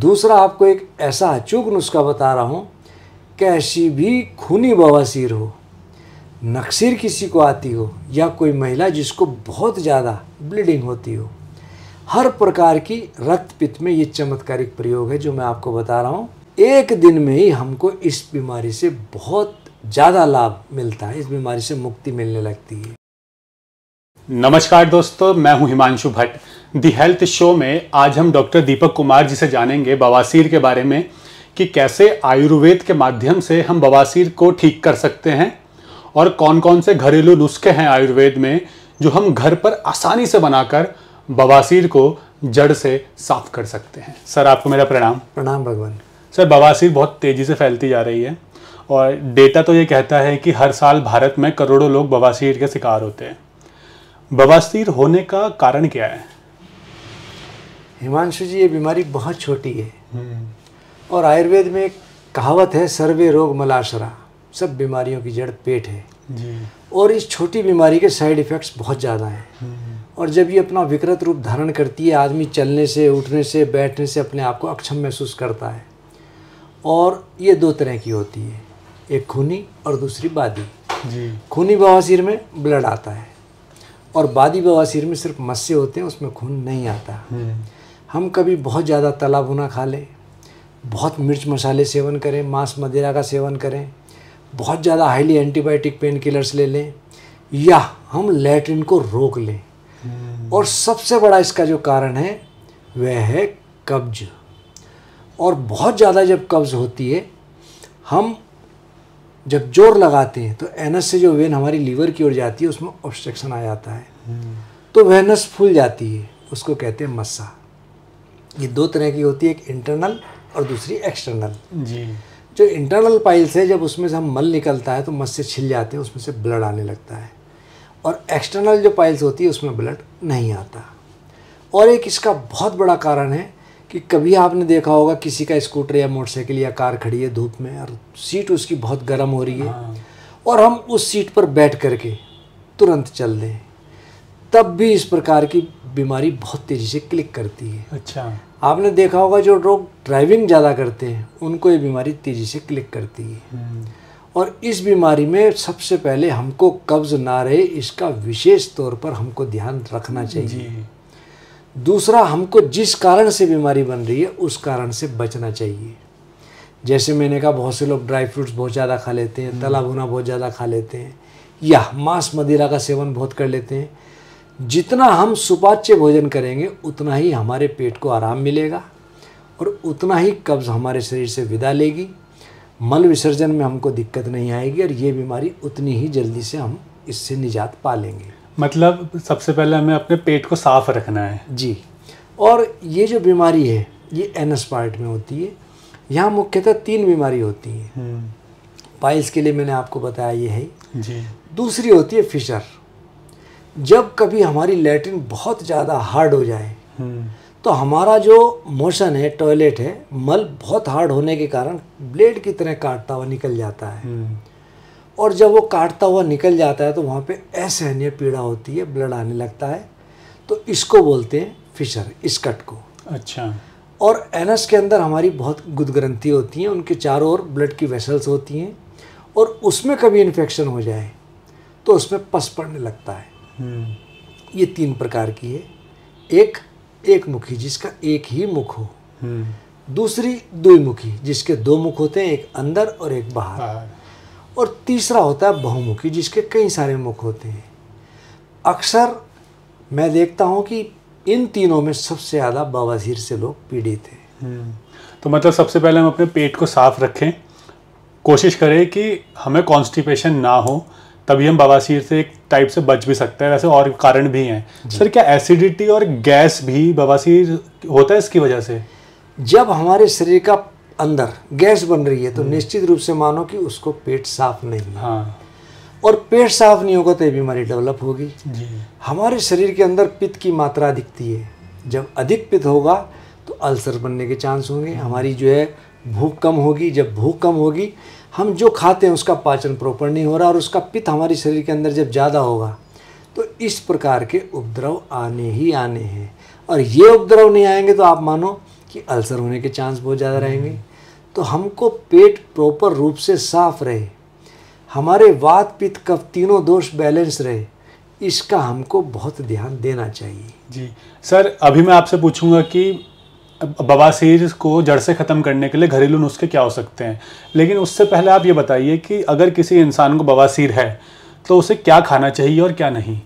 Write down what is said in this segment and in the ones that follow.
दूसरा, आपको एक ऐसा अचूक नुस्खा बता रहा हूँ, कैसी भी खूनी बवासीर हो, नक्सीर किसी को आती हो, या कोई महिला जिसको बहुत ज़्यादा ब्लीडिंग होती हो, हर प्रकार की रक्त पित्त में ये चमत्कारिक प्रयोग है जो मैं आपको बता रहा हूँ। एक दिन में ही हमको इस बीमारी से बहुत ज़्यादा लाभ मिलता है, इस बीमारी से मुक्ति मिलने लगती है। नमस्कार दोस्तों, मैं हूं Himanshu Bhatt. The health show में आज हम डॉक्टर दीपक कुमार जी से जानेंगे बवासीर के बारे में कि कैसे आयुर्वेद के माध्यम से हम बवासीर को ठीक कर सकते हैं और कौन कौन से घरेलू नुस्खे हैं आयुर्वेद में जो हम घर पर आसानी से बनाकर बवासीर को जड़ से साफ कर सकते हैं। सर, आपको मेरा प्रणाम। प्रणाम भगवान। सर, बवासीर बहुत तेज़ी से फैलती जा रही है और डेटा तो ये कहता है कि हर साल भारत में करोड़ों लोग बवासीर के शिकार होते हैं। बवासीर होने का कारण क्या है? हिमांशु जी, ये बीमारी बहुत छोटी है और आयुर्वेद में एक कहावत है, सर्वे रोग मलाशरा, सब बीमारियों की जड़ पेट है जी। और इस छोटी बीमारी के साइड इफ़ेक्ट्स बहुत ज़्यादा हैं और जब ये अपना विकृत रूप धारण करती है, आदमी चलने से, उठने से, बैठने से अपने आप को अक्षम महसूस करता है। और ये दो तरह की होती है, एक खूनी और दूसरी बादी जी। खूनी बवासीर में ब्लड आता है और बादी बवासीर में सिर्फ मस्से होते हैं, उसमें खून नहीं आता। हम कभी बहुत ज़्यादा तला भुना खा लें, बहुत मिर्च मसाले सेवन करें, मांस मदिरा का सेवन करें, बहुत ज़्यादा हाईली एंटीबायोटिक पेन किलर्स ले लें, या हम लैट्रिन को रोक लें। और सबसे बड़ा इसका जो कारण है वह है कब्ज। और बहुत ज़्यादा जब कब्ज होती है, हम जब जोर लगाते हैं तो एनस से जो वेन हमारी लीवर की ओर जाती है उसमें ऑब्स्ट्रक्शन आ जाता है, तो वह नस फूल जाती है, उसको कहते हैं मस्सा। ये दो तरह की होती है, एक इंटरनल और दूसरी एक्सटर्नल जी। जो इंटरनल पाइल्स है, जब उसमें से हम मल निकलता है तो मस्से छिल जाते हैं, उसमें से ब्लड आने लगता है। और एक्सटर्नल जो पाइल्स होती है उसमें ब्लड नहीं आता। और एक इसका बहुत बड़ा कारण है कि कभी आपने देखा होगा किसी का स्कूटर या मोटरसाइकिल या कार खड़ी है धूप में और सीट उसकी बहुत गर्म हो रही है और हम उस सीट पर बैठ करके तुरंत चल दें, तब भी इस प्रकार की बीमारी बहुत तेज़ी से क्लिक करती है। अच्छा। आपने देखा होगा जो लोग ड्राइविंग ज़्यादा करते हैं उनको ये बीमारी तेज़ी से क्लिक करती है। और इस बीमारी में सबसे पहले हमको कब्ज़ ना रहे, इसका विशेष तौर पर हमको ध्यान रखना चाहिए जी। दूसरा, हमको जिस कारण से बीमारी बन रही है उस कारण से बचना चाहिए। जैसे मैंने कहा, बहुत से लोग ड्राई फ्रूट्स बहुत ज़्यादा खा लेते हैं, तला भुना बहुत ज़्यादा खा लेते हैं, या मांस मदिरा का सेवन बहुत कर लेते हैं। जितना हम सुपाच्य भोजन करेंगे उतना ही हमारे पेट को आराम मिलेगा और उतना ही कब्ज़ हमारे शरीर से विदा लेगी, मल विसर्जन में हमको दिक्कत नहीं आएगी और ये बीमारी उतनी ही जल्दी से हम इससे निजात पा लेंगे। मतलब सबसे पहले हमें अपने पेट को साफ रखना है जी। और ये जो बीमारी है ये एनस पार्ट में होती है। यहाँ मुख्यतः 3 बीमारी होती हैं। पाइल्स के लिए मैंने आपको बताया ये है जी। दूसरी होती है फिशर। जब कभी हमारी लैट्रिन बहुत ज़्यादा हार्ड हो जाए तो हमारा जो मोशन है, टॉयलेट है, मल बहुत हार्ड होने के कारण ब्लेड की तरह काटता हुआ निकल जाता है। और जब वो काटता हुआ निकल जाता है तो वहाँ पे असहनीय पीड़ा होती है, ब्लड आने लगता है, तो इसको बोलते हैं फिशर, इस कट को। अच्छा। और एनस के अंदर हमारी बहुत गुदग्रंथि होती हैं, उनके चारों ओर ब्लड की वेसल्स होती हैं और उसमें कभी इन्फेक्शन हो जाए तो उसमें पस पड़ने लगता है। ये 3 प्रकार की है। एक मुखी जिसका एक ही मुख हो, दूसरी द्विमुखी जिसके 2 मुख होते हैं, एक अंदर और एक बाहर, और तीसरा होता है बहुमुखी जिसके कई सारे मुख होते हैं। अक्सर मैं देखता हूँ कि इन तीनों में सबसे ज़्यादा बवासीर से लोग पीड़ित हैं। तो मतलब सबसे पहले हम अपने पेट को साफ रखें, कोशिश करें कि हमें कॉन्स्टिपेशन ना हो, तभी हम बवासीर से एक टाइप से बच भी सकते हैं। वैसे और कारण भी हैं। सर, क्या एसिडिटी और गैस भी बवासीर होता है इसकी वजह से? जब हमारे शरीर का अंदर गैस बन रही है तो निश्चित रूप से मानो कि उसको पेट साफ नहीं है। हाँ। और पेट साफ नहीं होगा तो ये बीमारी डेवलप होगी जी। हमारे शरीर के अंदर पित्त की मात्रा दिखती है, जब अधिक पित्त होगा तो अल्सर बनने के चांस होंगे। हमारी जो है भूख कम होगी, जब भूख कम होगी हम जो खाते हैं उसका पाचन प्रॉपर नहीं हो रहा और उसका पित्त हमारे शरीर के अंदर जब ज़्यादा होगा तो इस प्रकार के उपद्रव आने ही आने हैं। और ये उपद्रव नहीं आएंगे तो आप मानो कि अल्सर होने के चांस बहुत ज़्यादा रहेंगे। तो हमको पेट प्रॉपर रूप से साफ रहे, हमारे वात पित्त कफ तीनों दोष बैलेंस रहे, इसका हमको बहुत ध्यान देना चाहिए। जी सर, अभी मैं आपसे पूछूंगा कि बवासीर को जड़ से ख़त्म करने के लिए घरेलू नुस्खे क्या हो सकते हैं, लेकिन उससे पहले आप ये बताइए कि अगर किसी इंसान को बवासीर है तो उसे क्या खाना चाहिए और क्या नहीं।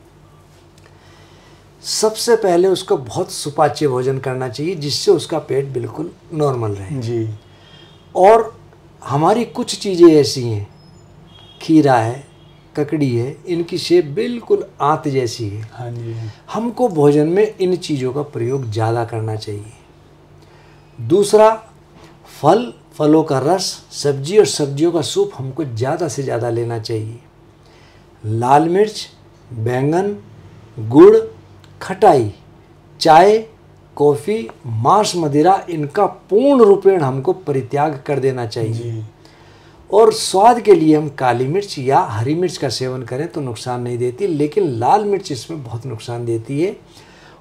सबसे पहले उसको बहुत सुपाच्य भोजन करना चाहिए जिससे उसका पेट बिल्कुल नॉर्मल रहे जी। और हमारी कुछ चीज़ें ऐसी हैं, खीरा है, ककड़ी है, इनकी शेप बिल्कुल आंत जैसी है। हाँ जी। हमको भोजन में इन चीज़ों का प्रयोग ज़्यादा करना चाहिए। दूसरा, फल, फलों का रस, सब्जी और सब्जियों का सूप हमको ज़्यादा से ज़्यादा लेना चाहिए। लाल मिर्च, बैंगन, गुड़, खटाई, चाय, कॉफ़ी, मांस, मदिरा, इनका पूर्ण रूपेण हमको परित्याग कर देना चाहिए जी। और स्वाद के लिए हम काली मिर्च या हरी मिर्च का सेवन करें तो नुकसान नहीं देती, लेकिन लाल मिर्च इसमें बहुत नुकसान देती है।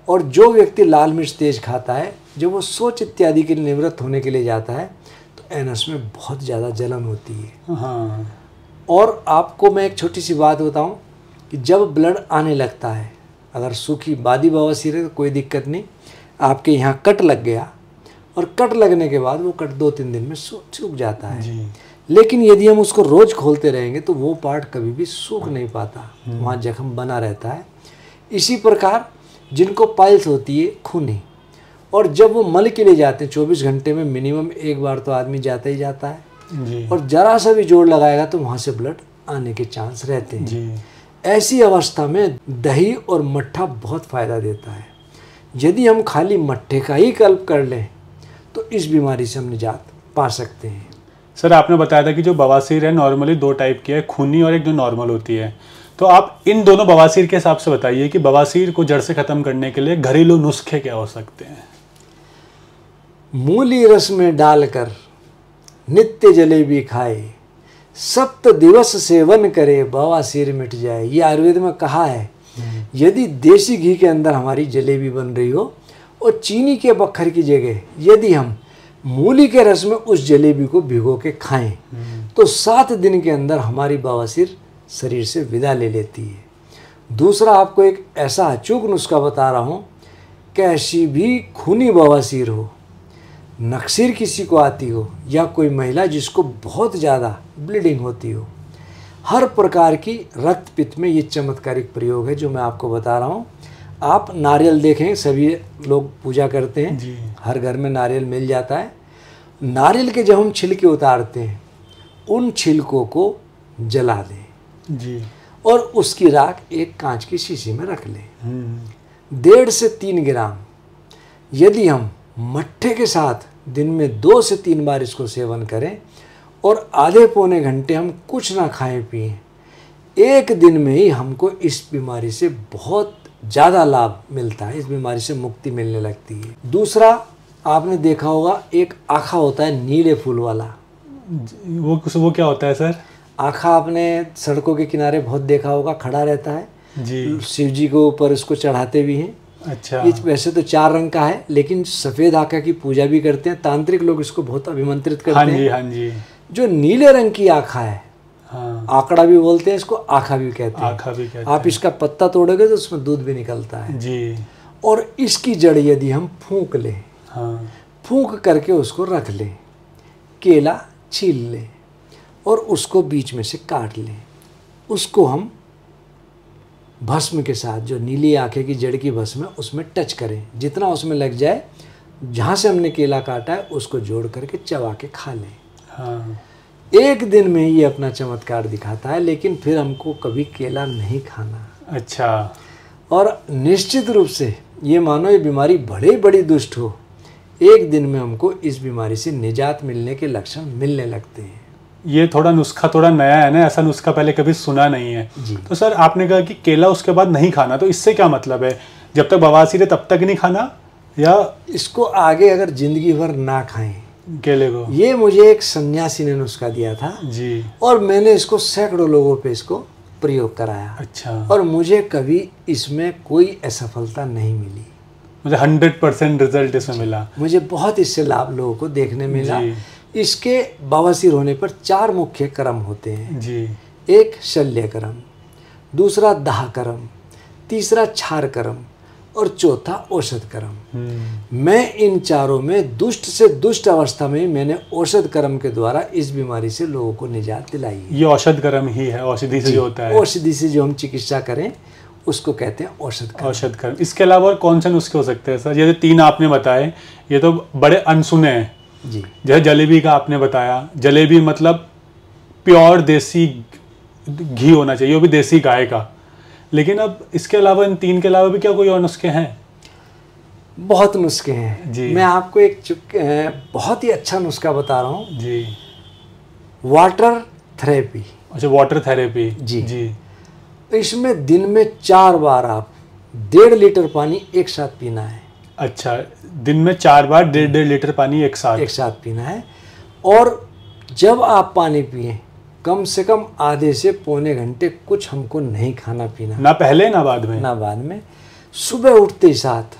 और जो व्यक्ति लाल मिर्च तेज खाता है, जब वो शौच इत्यादि के लिए निवृत्त होने के लिए जाता है तो एनस में बहुत ज़्यादा जलन होती है। हाँ। और आपको मैं एक छोटी सी बात बताऊं कि जब ब्लड आने लगता है, अगर सूखी बादी बवासीर है तो कोई दिक्कत नहीं, आपके यहाँ कट लग गया और कट लगने के बाद वो कट 2-3 दिन में सूख जाता है जी। लेकिन यदि हम उसको रोज़ खोलते रहेंगे तो वो पार्ट कभी भी सूख नहीं पाता, वहाँ जख्म बना रहता है। इसी प्रकार जिनको पाइल्स होती है खूनी, और जब वो मल के लिए जाते हैं 24 घंटे में मिनिमम एक बार तो आदमी जाता ही जाता है जी। और जरा सा भी जोड़ लगाएगा तो वहाँ से ब्लड आने के चांस रहते हैं जी। ऐसी अवस्था में दही और मट्ठा बहुत फ़ायदा देता है। यदि हम खाली मट्ठे का ही कल्प कर लें तो इस बीमारी से हम निजात पा सकते हैं। सर, आपने बताया था कि जो बवासीर है नॉर्मली 2 टाइप की है, खूनी और एक जो नॉर्मल होती है, तो आप इन दोनों बवासीर के हिसाब से बताइए कि बवासीर को जड़ से ख़त्म करने के लिए घरेलू नुस्खे क्या हो सकते हैं। मूली रस में डालकर नित्य जलेबी खाए, 7 दिवस सेवन करे, बवासीर मिट जाए। ये आयुर्वेद में कहा है। यदि देसी घी के अंदर हमारी जलेबी बन रही हो और चीनी के बखर की जगह यदि हम मूली के रस में उस जलेबी को भिगो के खाएं तो 7 दिन के अंदर हमारी बवासीर शरीर से विदा ले लेती है। दूसरा, आपको एक ऐसा अचूक नुस्खा बता रहा हूँ, कैसी भी खूनी बवासीर हो, नक्सीर किसी को आती हो या कोई महिला जिसको बहुत ज़्यादा ब्लीडिंग होती हो, हर प्रकार की रक्त पित्त में ये चमत्कारिक प्रयोग है जो मैं आपको बता रहा हूँ। आप नारियल देखें, सभी लोग पूजा करते हैं जी। हर घर में नारियल मिल जाता है। नारियल के जब हम छिलके उतारते हैं उन छिलकों को जला दें जी। और उसकी राख एक कांच की शीशी में रख लें। 1.5 से 3 ग्राम यदि हम मट्ठे के साथ दिन में 2 से 3 बार इसको सेवन करें और आधे पौने घंटे हम कुछ ना खाएं पिएं, 1 दिन में ही हमको इस बीमारी से बहुत ज़्यादा लाभ मिलता है, इस बीमारी से मुक्ति मिलने लगती है। दूसरा, आपने देखा होगा एक आखा होता है नीले फूल वाला। वो क्या होता है सर? आखा आपने सड़कों के किनारे बहुत देखा होगा, खड़ा रहता है जी। शिव जी को ऊपर उसको चढ़ाते भी हैं। अच्छा। ये वैसे तो 4 रंग का है लेकिन सफ़ेद आखा की पूजा भी करते हैं, तांत्रिक लोग इसको बहुत अभिमंत्रित करते हैं। हाँ जी, हाँ जी। जो नीले रंग की आखा है, हाँ, आंकड़ा भी बोलते हैं इसको, आखा भी कहते हैं। आखा भी कहते हैं। आप इसका पत्ता तोड़ोगे तो उसमें दूध भी निकलता है जी। और इसकी जड़ यदि हम फूंक लें, हाँ। फूंक करके उसको रख लें, केला छील लें और उसको बीच में से काट लें, उसको हम भस्म के साथ, जो नीली आंखें की जड़ की भस्म है उसमें टच करें, जितना उसमें लग जाए, जहाँ से हमने केला काटा है उसको जोड़ करके चबा के खा लें। हाँ। 1 दिन में ये अपना चमत्कार दिखाता है, लेकिन फिर हमको कभी केला नहीं खाना। अच्छा। और निश्चित रूप से ये मानो ये बीमारी बड़ी दुष्ट हो, 1 दिन में हमको इस बीमारी से निजात मिलने के लक्षण मिलने लगते हैं। ये थोड़ा नुस्खा थोड़ा नया है ना, ऐसा नुस्खा पहले कभी सुना नहीं है जी। तो सर, आपने कहा कि केला उसके बाद नहीं खाना, तो इससे क्या मतलब है? जब तक बवासीर है तब तक नहीं खाना, या इसको आगे अगर जिंदगी भर ना खाएं? केले को ये मुझे एक सन्यासी ने नुस्खा दिया था जी। और मैंने इसको सैकड़ों लोगों पे इसको प्रयोग कराया। अच्छा। और मुझे कभी इसमें कोई असफलता नहीं मिली। मुझे 100% रिजल्ट इसमें मिला। मुझे बहुत इससे लाभ लोगों को देखने मिला। जी। इसके बवासीर होने पर 4 मुख्य क्रम होते हैं जी। एक शल्य क्रम, दूसरा दाह क्रम, तीसरा क्षार क्रम और चौथा औषध क्रम। मैं इन चारों में दुष्ट से दुष्ट अवस्था में मैंने औषध क्रम के द्वारा इस बीमारी से लोगों को निजात दिलाई है। ये औषध क्रम ही है, औषधि से जो होता है, औषधि से जो हम चिकित्सा करें उसको कहते हैं औषध क्रम। औषध क्रम। इसके अलावा और कौन से नुस्खे हो सकते हैं सर? ये 3 आपने बताए, ये तो बड़े अनसुने हैं जी। जैसे जलेबी का आपने बताया, जलेबी मतलब प्योर देसी घी होना चाहिए, वो भी देसी गाय का। लेकिन अब इसके अलावा, इन 3 के अलावा भी क्या कोई और नुस्खे हैं? बहुत नुस्खे हैं जी। मैं आपको एक बहुत ही अच्छा नुस्खा बता रहा हूँ जी। Water therapy. अच्छा, वाटर थेरेपी। जी। जी। इसमें दिन में 4 बार आप 1.5 लीटर पानी एक साथ पीना है। अच्छा, दिन में 4 बार 1.5 लीटर पानी एक साथ पीना है। और जब आप पानी पिए कम से कम आधे से पौने घंटे कुछ हमको नहीं खाना पीना, ना पहले ना बाद में। सुबह उठते ही साथ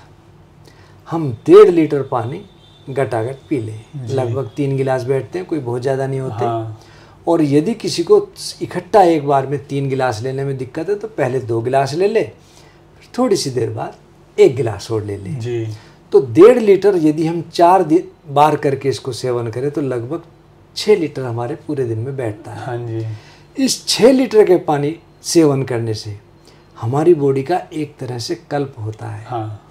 हम 1.5 लीटर पानी गटागट पी लें। लगभग 3 गिलास बैठते हैं, कोई बहुत ज़्यादा नहीं होते। हाँ। और यदि किसी को इकट्ठा एक बार में 3 गिलास लेने में दिक्कत है तो पहले 2 गिलास ले ले, फिर थोड़ी सी देर बाद 1 गिलास और ले ले। जी। तो 1.5 लीटर यदि हम 4 बार करके इसको सेवन करें तो लगभग 6 लीटर हमारे पूरे दिन में बैठता है। हाँ जी। इस 6 लीटर के पानी सेवन करने से हमारी बॉडी का एक तरह से कल्प होता है। हाँ।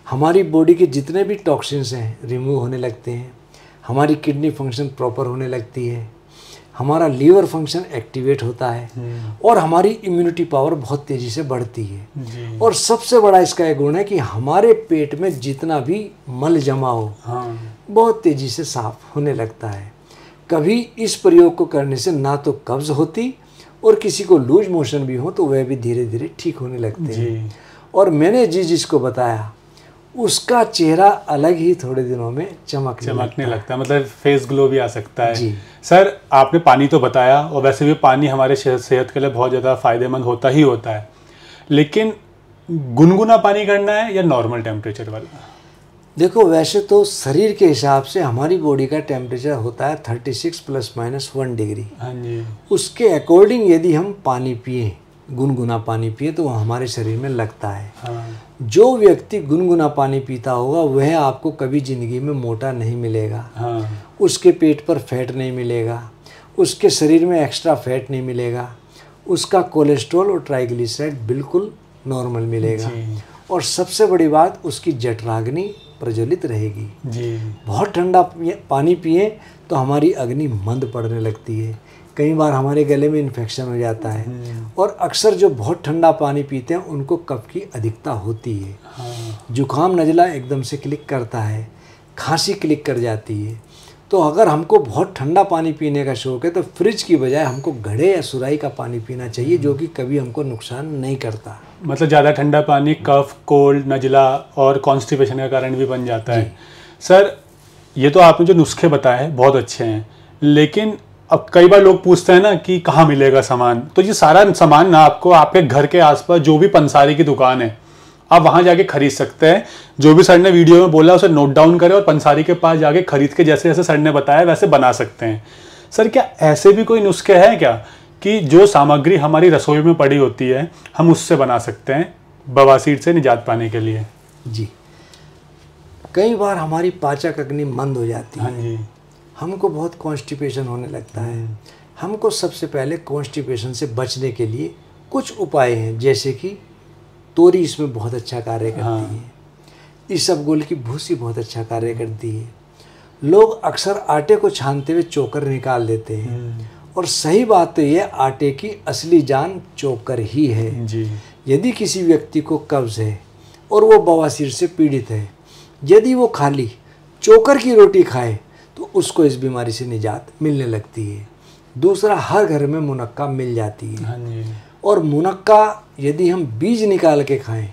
हमारी बॉडी के जितने भी टॉक्सिन्स हैं रिमूव होने लगते हैं, हमारी किडनी फंक्शन प्रॉपर होने लगती है, हमारा लीवर फंक्शन एक्टिवेट होता है और हमारी इम्यूनिटी पावर बहुत तेज़ी से बढ़ती है। जी। और सबसे बड़ा इसका एक गुण है कि हमारे पेट में जितना भी मल जमा हो हाँ। बहुत तेज़ी से साफ होने लगता है। कभी इस प्रयोग को करने से ना तो कब्ज होती और किसी को लूज मोशन भी हो तो वह भी धीरे धीरे ठीक होने लगते हैं। और मैंने जिसको बताया उसका चेहरा अलग ही थोड़े दिनों में चमकने लगता है, मतलब फेस ग्लो भी आ सकता है। जी। सर, आपने पानी तो बताया, और वैसे भी पानी हमारे सेहत के लिए बहुत ज़्यादा फायदेमंद होता ही होता है, लेकिन गुनगुना पानी करना है या नॉर्मल टेम्परेचर वाला? देखो, वैसे तो शरीर के हिसाब से हमारी बॉडी का टेम्परेचर होता है 36 ± 1 डिग्री। हाँ जी। उसके अकॉर्डिंग यदि हम पानी पिए, गुनगुना पानी पिए, तो वो हमारे शरीर में लगता है। हाँ। जो व्यक्ति गुनगुना पानी पीता होगा वह आपको कभी ज़िंदगी में मोटा नहीं मिलेगा। हाँ। उसके पेट पर फैट नहीं मिलेगा, उसके शरीर में एक्स्ट्रा फैट नहीं मिलेगा, उसका कोलेस्ट्रॉल और ट्राइग्लिसराइड बिल्कुल नॉर्मल मिलेगा। और सबसे बड़ी बात, उसकी जठराग्नि प्रज्वलित रहेगी। जी। बहुत ठंडा पानी पिए तो हमारी अग्नि मंद पड़ने लगती है, कई बार हमारे गले में इन्फेक्शन हो जाता है। और अक्सर जो बहुत ठंडा पानी पीते हैं उनको कफ की अधिकता होती है। हाँ। जुकाम नज़ला एकदम से क्लिक करता है, खांसी क्लिक कर जाती है। तो अगर हमको बहुत ठंडा पानी पीने का शौक़ है तो फ्रिज की बजाय हमको घड़े या सुराही का पानी पीना चाहिए, जो कि कभी हमको नुकसान नहीं करता। मतलब ज़्यादा ठंडा पानी कफ, कोल्ड, नज़ला और कॉन्स्टिपेशन का कारण भी बन जाता है। सर, ये तो आपने जो नुस्खे बताए हैं बहुत अच्छे हैं, लेकिन अब कई बार लोग पूछते हैं ना कि कहाँ मिलेगा सामान, तो ये सारा सामान ना आपको आपके घर के आसपास जो भी पंसारी की दुकान है आप वहाँ जाके खरीद सकते हैं। जो भी सर ने वीडियो में बोला उसे नोट डाउन करें और पंसारी के पास जाके खरीद के जैसे जैसे सर ने बताया वैसे बना सकते हैं। सर, क्या ऐसे भी कोई नुस्खे हैं क्या कि जो सामग्री हमारी रसोई में पड़ी होती है हम उससे बना सकते हैं बवासीर से निजात पाने के लिए? जी, कई बार हमारी पाचक अग्नि मंद हो जाती है। हाँ जी। हमको बहुत कॉन्स्टिपेशन होने लगता है। हमको सबसे पहले कॉन्स्टिपेशन से बचने के लिए कुछ उपाय हैं, जैसे कि तोरी इसमें बहुत अच्छा कार्य करती है, इसबगोल की भूसी बहुत अच्छा कार्य करती है। लोग अक्सर आटे को छानते हुए चोकर निकाल देते हैं, और सही बात तो यह आटे की असली जान चोकर ही है। जी। यदि किसी व्यक्ति को कब्ज है और वो बवासीर से पीड़ित है, यदि वो खाली चोकर की रोटी खाए तो उसको इस बीमारी से निजात मिलने लगती है। दूसरा, हर घर में मुनक्का मिल जाती है। हाँ जी। और मुनक्का यदि हम बीज निकाल के खाएं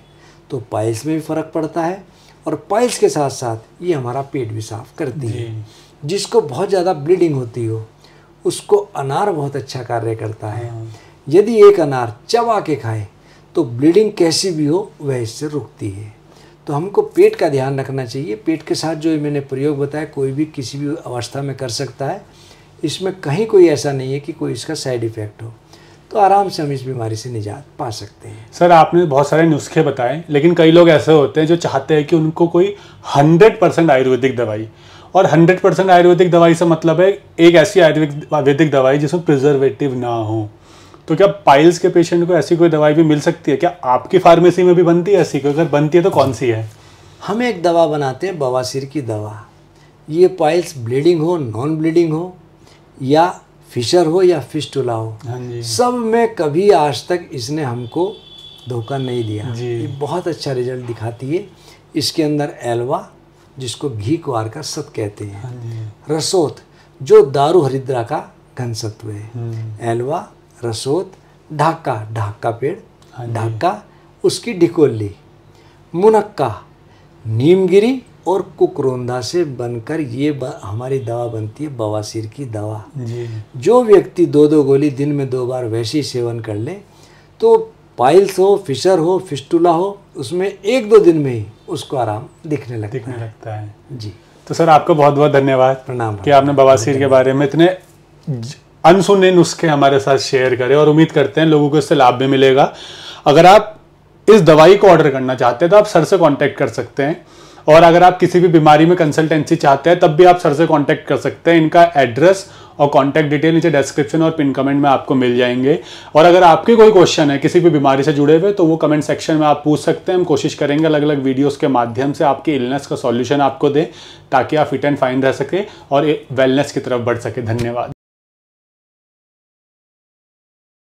तो पाइल्स में भी फ़र्क पड़ता है, और पाइल्स के साथ साथ ये हमारा पेट भी साफ करती है। जिसको बहुत ज़्यादा ब्लीडिंग होती हो उसको अनार बहुत अच्छा कार्य करता है। यदि एक अनार चबा के खाए तो ब्लीडिंग कैसी भी हो वह इससे रुकती है। तो हमको पेट का ध्यान रखना चाहिए। पेट के साथ जो मैंने प्रयोग बताया कोई भी किसी भी अवस्था में कर सकता है, इसमें कहीं कोई ऐसा नहीं है कि कोई इसका साइड इफ़ेक्ट हो, तो आराम से हम इस बीमारी से निजात पा सकते हैं। सर आपने बहुत सारे नुस्खे बताए, लेकिन कई लोग ऐसे होते हैं जो चाहते हैं कि उनको कोई 100% आयुर्वेदिक दवाई, और 100% आयुर्वेदिक दवाई से मतलब है एक ऐसी आयुर्वेदिक दवाई जिसमें प्रिजर्वेटिव ना हो। तो क्या पाइल्स के पेशेंट को ऐसी कोई दवाई भी मिल सकती है? क्या आपकी फार्मेसी में भी बनती है ऐसी? अगर बनती है तो कौन सी है? हम एक दवा बनाते हैं बवासीर की दवा। ये पाइल्स ब्लीडिंग हो, नॉन ब्लीडिंग हो, या फिशर हो या फिस्टुला हो, हाँ जी, सब में कभी आज तक इसने हमको धोखा नहीं दिया। ये बहुत अच्छा रिजल्ट दिखाती है। इसके अंदर एलवा, जिसको घी कुआर का सत कहते हैं, रसोत जो दारू हरिद्रा का घनसत्व है, एलवा, रसोत, ढाका, ढाका पेड़, ढाका उसकी ढिकोली, मुनक्का, नीमगिरी और कुकरोंदा से बनकर ये हमारी दवा बनती है बवासीर की दवा जी। जो व्यक्ति 2-2 गोली दिन में 2 बार वैसे ही सेवन कर ले तो पाइल्स हो, फिशर हो, फिस्टुला हो, उसमें 1-2 दिन में ही उसको आराम दिखने लगता है जी। तो सर आपका बहुत बहुत धन्यवाद, प्रणाम कि आपने बवासीर के बारे में इतने अनसुने नुस्खे हमारे साथ शेयर करें, और उम्मीद करते हैं लोगों को इससे लाभ भी मिलेगा। अगर आप इस दवाई को ऑर्डर करना चाहते हैं तो आप सर से कांटेक्ट कर सकते हैं, और अगर आप किसी भी बीमारी में कंसल्टेंसी चाहते हैं तब भी आप सर से कांटेक्ट कर सकते हैं। इनका एड्रेस और कांटेक्ट डिटेल नीचे डिस्क्रिप्शन और पिन कमेंट में आपको मिल जाएंगे। और अगर आपके कोई क्वेश्चन है किसी भी बीमारी से जुड़े हुए तो वो कमेंट सेक्शन में आप पूछ सकते हैं। हम कोशिश करेंगे अलग अलग वीडियोस के माध्यम से आपकी इलनेस का सॉल्यूशन आपको दें, ताकि आप फिट एंड फाइन रह सके और वेलनेस की तरफ बढ़ सके। धन्यवाद।